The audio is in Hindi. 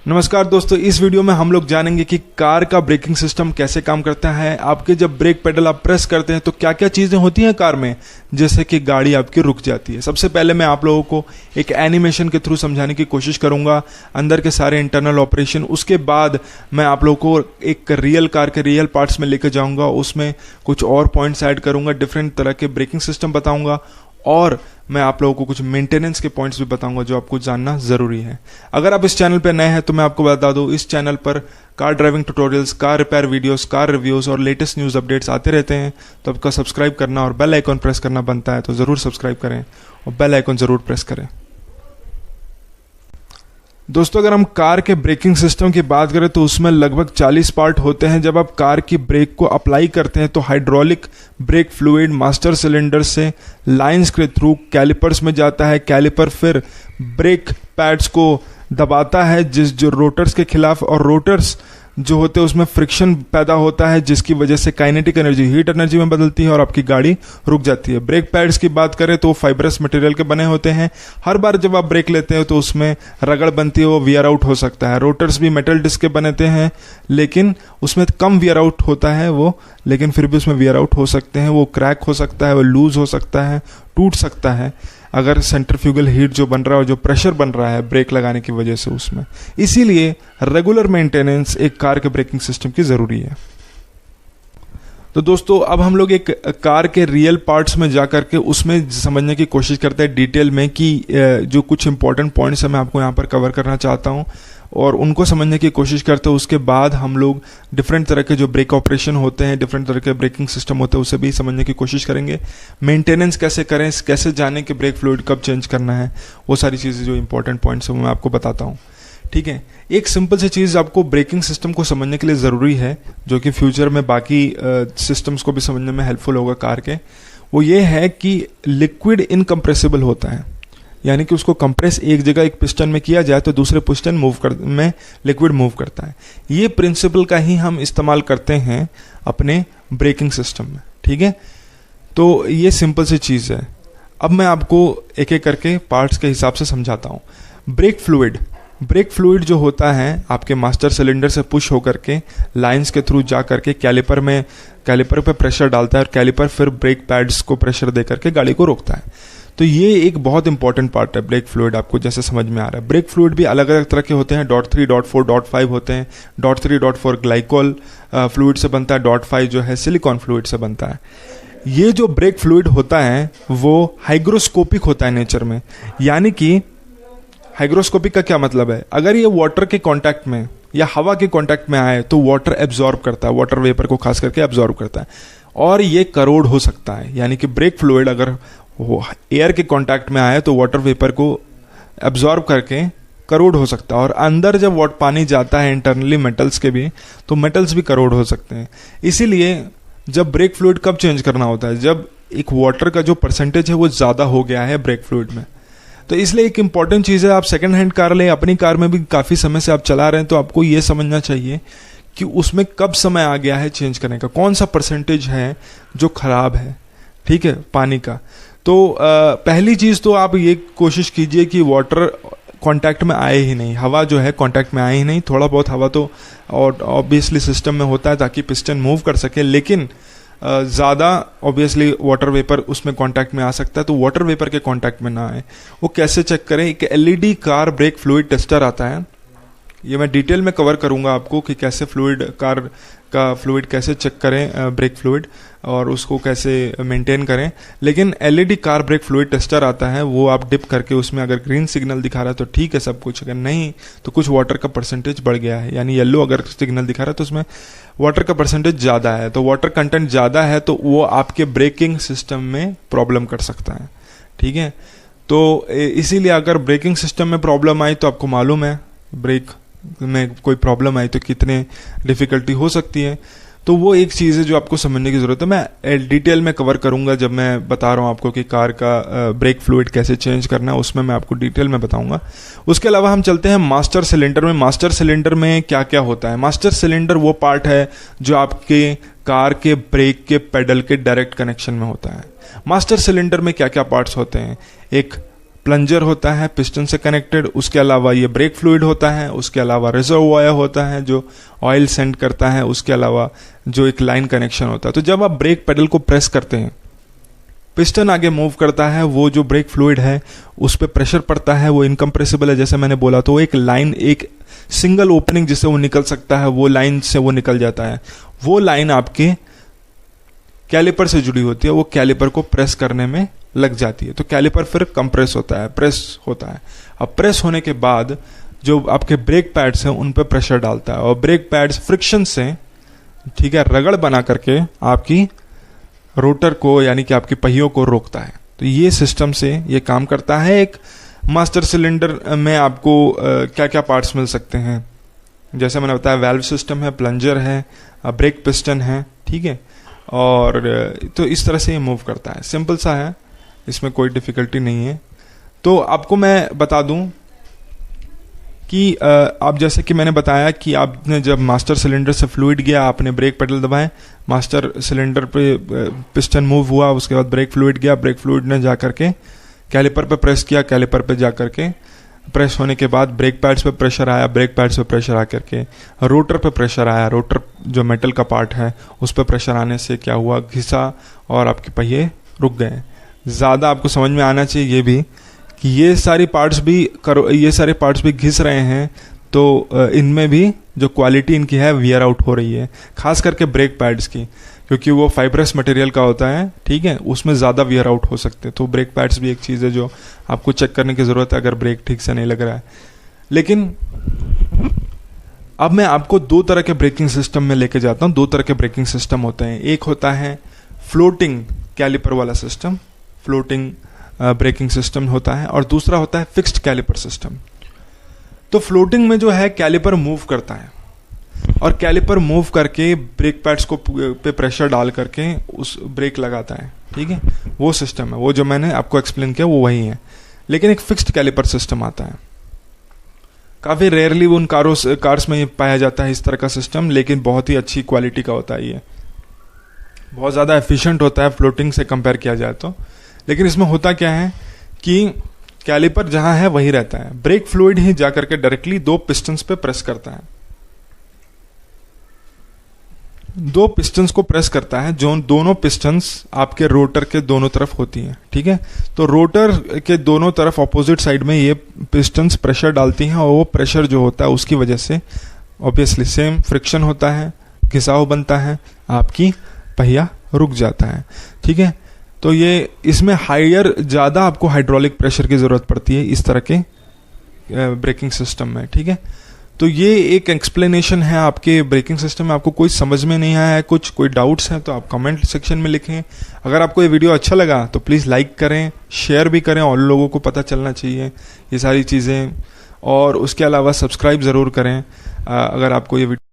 नमस्कार दोस्तों, इस वीडियो में हम लोग जानेंगे कि कार का ब्रेकिंग सिस्टम कैसे काम करता है। आपके जब ब्रेक पेडल आप प्रेस करते हैं तो क्या क्या चीज़ें होती हैं कार में, जैसे कि गाड़ी आपकी रुक जाती है। सबसे पहले मैं आप लोगों को एक एनिमेशन के थ्रू समझाने की कोशिश करूंगा अंदर के सारे इंटरनल ऑपरेशन। उसके बाद मैं आप लोगों को एक रियल कार के रियल पार्ट्स में लेकर जाऊँगा, उसमें कुछ और पॉइंट्स ऐड करूँगा, डिफरेंट तरह के ब्रेकिंग सिस्टम बताऊँगा और मैं आप लोगों को कुछ मेंटेनेंस के पॉइंट्स भी बताऊंगा जो आपको जानना जरूरी है। अगर आप इस चैनल पर नए हैं तो मैं आपको बता दूं, इस चैनल पर car driving tutorials, car repair videos, car reviews और लेटेस्ट न्यूज़ अपडेट्स आते रहते हैं। तो आपका सब्सक्राइब करना और बेल आइकन प्रेस करना बनता है, तो ज़रूर सब्सक्राइब करें और बेल आइकन ज़रूर प्रेस करें। दोस्तों, अगर हम कार के ब्रेकिंग सिस्टम की बात करें तो उसमें लगभग 40 पार्ट होते हैं। जब आप कार की ब्रेक को अप्लाई करते हैं तो hydraulic brake fluid master cylinder से लाइंस के थ्रू कैलिपर्स में जाता है। कैलिपर फिर ब्रेक पैड्स को दबाता है जो रोटर्स के खिलाफ, और रोटर्स जो होते हैं उसमें फ्रिक्शन पैदा होता है जिसकी वजह से काइनेटिक एनर्जी हीट एनर्जी में बदलती है और आपकी गाड़ी रुक जाती है। ब्रेक पैड्स की बात करें तो फाइब्रस मटेरियल के बने होते हैं। हर बार जब आप ब्रेक लेते हो तो उसमें रगड़ बनती है, वो वियर आउट हो सकता है। रोटर्स भी मेटल डिस्क के बनते हैं, लेकिन उसमें कम वियर आउट होता है वो, लेकिन फिर भी उसमें वियर आउट हो सकते हैं। वो क्रैक हो सकता है, वो लूज हो सकता है, टूट सकता है अगर सेंट्रीफ्यूगल हीट जो बन रहा है और जो प्रेशर बन रहा है ब्रेक लगाने की वजह से उसमें। इसीलिए रेगुलर मेंटेनेंस एक कार के ब्रेकिंग सिस्टम की ज़रूरी है। तो दोस्तों, अब हम लोग एक कार के रियल पार्ट्स में जा करके उसमें समझने की कोशिश करते हैं डिटेल में कि जो कुछ इंपॉर्टेंट पॉइंट्स है मैं आपको यहाँ पर कवर करना चाहता हूँ और उनको समझने की कोशिश करते हैं। उसके बाद हम लोग डिफरेंट तरह के जो ब्रेक ऑपरेशन होते हैं, डिफरेंट तरह के ब्रेकिंग सिस्टम होते हैं, उसे भी समझने की कोशिश करेंगे। मेंटेनेंस कैसे करें, कैसे जाने कि ब्रेक फ्लूइड कब चेंज करना है, वो सारी चीज़ें जो इंपॉर्टेंट पॉइंट्स हैं वो मैं आपको बताता हूँ। ठीक है, एक सिंपल सी चीज़ आपको ब्रेकिंग सिस्टम को समझने के लिए ज़रूरी है, जो कि फ्यूचर में बाकी सिस्टम्स को भी समझने में हेल्पफुल होगा कार के। वो ये है कि लिक्विड इनकम्प्रेसिबल होता है, यानी कि उसको कंप्रेस एक जगह एक पिस्टन में किया जाए तो दूसरे पिस्टन में लिक्विड मूव करता है। ये प्रिंसिपल का ही हम इस्तेमाल करते हैं अपने ब्रेकिंग सिस्टम में। ठीक है, तो ये सिंपल सी चीज़ है। अब मैं आपको एक एक करके पार्ट्स के हिसाब से समझाता हूँ। ब्रेक फ्लूइड जो होता है आपके मास्टर सिलेंडर से पुश होकर के लाइंस के थ्रू जा करके कैलिपर पे प्रेशर डालता है और कैलिपर फिर ब्रेक पैड्स को प्रेशर दे करके गाड़ी को रोकता है। तो ये एक बहुत इंपॉर्टेंट पार्ट है ब्रेक फ्लूइड, आपको जैसे समझ में आ रहा है। ब्रेक फ्लूइड भी अलग अलग तरह के होते हैं। .3, .4, .5 होते हैं। .3, .4 ग्लाइकोल फ्लूइड से बनता है, .5 जो है सिलिकॉन फ्लूइड से बनता है। ये जो ब्रेक फ्लूइड होता है वो हाइग्रोस्कोपिक होता है नेचर में। यानी कि हाइग्रोस्कोपिक का क्या मतलब है, अगर ये वाटर के कांटेक्ट में या हवा के कांटेक्ट में आए तो वाटर एब्जॉर्ब करता है, वाटर वेपर को खास करके एब्जॉर्ब करता है और ये करोड हो सकता है। यानी कि ब्रेक फ्लूइड अगर वो एयर के कांटेक्ट में आए तो वाटर वेपर को एब्जॉर्ब करके करोड हो सकता है, और अंदर जब पानी जाता है इंटरनली मेटल्स के भी, तो मेटल्स भी करोड हो सकते हैं। इसीलिए जब ब्रेक फ्लूइड कब चेंज करना होता है, जब एक वाटर का जो परसेंटेज है वो ज़्यादा हो गया है ब्रेक फ्लूइड में। तो इसलिए एक इंपॉर्टेंट चीज़ है, आप सेकेंड हैंड कार लें, अपनी कार में भी काफ़ी समय से आप चला रहे हैं तो आपको ये समझना चाहिए कि उसमें कब समय आ गया है चेंज करने का, कौन सा परसेंटेज है जो खराब है। ठीक है, पानी का। तो पहली चीज़ तो आप ये कोशिश कीजिए कि वाटर कांटेक्ट में आए ही नहीं, हवा जो है कांटेक्ट में आए ही नहीं। थोड़ा बहुत हवा तो और ऑब्वियसली सिस्टम में होता है ताकि पिस्टन मूव कर सके, लेकिन ज़्यादा ऑब्वियसली वाटर वेपर उसमें कांटेक्ट में आ सकता है, तो वाटर वेपर के कांटेक्ट में ना आए। वो कैसे चेक करें, एक LED car brake fluid tester आता है। ये मैं डिटेल में कवर करूंगा आपको कि कैसे कार का फ्लूइड कैसे चेक करें, ब्रेक फ्लूइड, और उसको कैसे मेंटेन करें। लेकिन LED car brake fluid tester आता है, वो आप डिप करके उसमें अगर ग्रीन सिग्नल दिखा रहा है तो ठीक है सब कुछ, अगर नहीं तो कुछ वाटर का परसेंटेज बढ़ गया है, यानी येलो अगर सिग्नल दिखा रहा है तो उसमें वाटर का परसेंटेज ज़्यादा है, तो वाटर कंटेंट ज़्यादा है तो वो आपके ब्रेकिंग सिस्टम में प्रॉब्लम कर सकता है। ठीक है, तो इसीलिए अगर ब्रेकिंग सिस्टम में प्रॉब्लम आई तो आपको मालूम है ब्रेक में कोई प्रॉब्लम आई तो कितने डिफ़िकल्टी हो सकती है। तो वो एक चीज़ है जो आपको समझने की ज़रूरत है। मैं डिटेल में कवर करूंगा जब मैं बता रहा हूँ आपको कि कार का ब्रेक फ्लूइड कैसे चेंज करना है, उसमें मैं आपको डिटेल में बताऊंगा। उसके अलावा हम चलते हैं मास्टर सिलेंडर में। मास्टर सिलेंडर में क्या क्या होता है। मास्टर सिलेंडर वो पार्ट है जो आपके कार के ब्रेक के पेडल के डायरेक्ट कनेक्शन में होता है। मास्टर सिलेंडर में क्या क्या पार्ट्स होते हैं, एक प्लंजर होता है पिस्टन से कनेक्टेड, उसके अलावा ये ब्रेक फ्लूइड होता है, उसके अलावा रिजर्वॉयर होता है जो ऑयल सेंड करता है, उसके अलावा जो एक लाइन कनेक्शन होता है। तो जब आप ब्रेक पेडल को प्रेस करते हैं, पिस्टन आगे मूव करता है, वो जो ब्रेक फ्लूइड है उस पर प्रेशर पड़ता है, वो इनकम्प्रेसिबल है जैसे मैंने बोला, तो एक लाइन, एक सिंगल ओपनिंग जिससे वो निकल सकता है, वो लाइन से वो निकल जाता है। वो लाइन आपके कैलिपर से जुड़ी होती है, वो कैलिपर को प्रेस करने में लग जाती है, तो कैलिपर फिर कंप्रेस होता है, प्रेस होता है। अब प्रेस होने के बाद जो आपके ब्रेक पैड्स हैं उन पर प्रेशर डालता है, और ब्रेक पैड्स फ्रिक्शन से, ठीक है, रगड़ बना करके आपकी रोटर को यानी कि आपकी पहियों को रोकता है। तो ये सिस्टम से ये काम करता है। एक मास्टर सिलेंडर में आपको क्या क्या पार्ट्स मिल सकते हैं, जैसे मैंने बताया वाल्व सिस्टम है, प्लंजर है, ब्रेक पिस्टन है, ठीक है, और तो इस तरह से ये मूव करता है। सिंपल सा है, इसमें कोई डिफिकल्टी नहीं है। तो आपको मैं बता दूं कि आप जैसे कि मैंने बताया कि आपने जब मास्टर सिलेंडर से फ्लूइड गया, आपने ब्रेक पेडल दबाए, मास्टर सिलेंडर पे पिस्टन मूव हुआ, उसके बाद ब्रेक फ्लूइड गया, ब्रेक फ्लूइड ने जा करके कैलिपर पे प्रेस किया, कैलिपर पे जा करके प्रेस होने के बाद ब्रेक पैड्स पे प्रेशर आया, ब्रेक पैड्स पे प्रेशर आकर के रोटर पे प्रेशर आया, रोटर जो मेटल का पार्ट है उस पर प्रेशर आने से क्या हुआ, घिसा और आपके पहिए रुक गए। ज़्यादा आपको समझ में आना चाहिए ये भी कि ये सारे पार्ट्स भी घिस रहे हैं, तो इनमें भी जो क्वालिटी इनकी है वियर आउट हो रही है, खास करके ब्रेक पैड्स की, क्योंकि वो फाइब्रस मटेरियल का होता है, ठीक है, उसमें ज़्यादा वियर आउट हो सकते हैं। तो ब्रेक पैड्स भी एक चीज़ है जो आपको चेक करने की ज़रूरत है अगर ब्रेक ठीक से नहीं लग रहा है। लेकिन अब मैं आपको दो तरह के ब्रेकिंग सिस्टम में लेके जाता हूँ। दो तरह के ब्रेकिंग सिस्टम होते हैं, एक होता है फ्लोटिंग कैलिपर वाला सिस्टम, फ्लोटिंग ब्रेकिंग सिस्टम होता है, और दूसरा होता है फिक्स्ड कैलिपर सिस्टम। तो फ्लोटिंग में जो है कैलिपर मूव करता है, और कैलिपर मूव करके ब्रेक पैड्स को पे प्रेशर डाल करके उस ब्रेक लगाता है, ठीक है, वो सिस्टम है, वो जो मैंने आपको एक्सप्लेन किया वो वही है। लेकिन एक फिक्स्ड कैलिपर सिस्टम आता है, काफ़ी रेयरली उन कार्स में पाया जाता है इस तरह का सिस्टम, लेकिन बहुत ही अच्छी क्वालिटी का होता है, ये बहुत ज़्यादा एफिशिएंट होता है फ्लोटिंग से कंपेयर किया जाए तो। लेकिन इसमें होता क्या है कि कैलिपर जहां है वही रहता है, ब्रेक फ्लूइड ही जाकर के डायरेक्टली दो पिस्टन्स पे प्रेस करता है, दो पिस्टन्स को प्रेस करता है, जो दोनों पिस्टन्स आपके रोटर के दोनों तरफ होती हैं, ठीक है। तो रोटर के दोनों तरफ ऑपोजिट साइड में ये पिस्टन्स प्रेशर डालती हैं, और वो प्रेशर जो होता है उसकी वजह से ऑब्वियसली सेम फ्रिक्शन होता है, घिसाव बनता है, आपकी पहिया रुक जाता है, ठीक है। तो ये इसमें हायर ज़्यादा आपको हाइड्रोलिक प्रेशर की ज़रूरत पड़ती है इस तरह के ब्रेकिंग सिस्टम में, ठीक है। तो ये एक एक्सप्लेनेशन है आपके ब्रेकिंग सिस्टम में। आपको कोई समझ में नहीं आया है, कोई डाउट्स हैं तो आप कमेंट सेक्शन में लिखें। अगर आपको ये वीडियो अच्छा लगा तो प्लीज़ लाइक करें, शेयर भी करें, और लोगों को पता चलना चाहिए ये सारी चीज़ें, और उसके अलावा सब्सक्राइब ज़रूर करें अगर आपको ये वीडियो